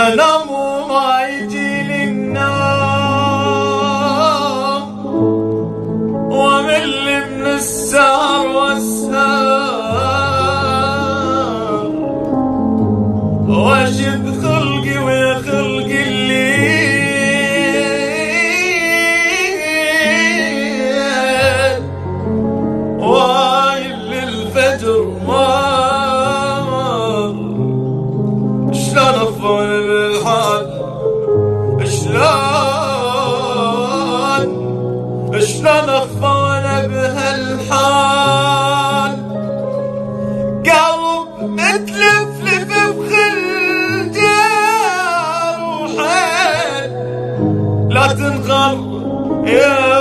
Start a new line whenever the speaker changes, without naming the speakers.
انام وما يجيلي النوم، وامل من السهر والسهر، واشد خلقي ويا خلقي الليل، وايل للفجر ما شلون افون بالحال، شلون افون بهالحال، قلب متلفلف بخلجه وحيل لا تنغر يا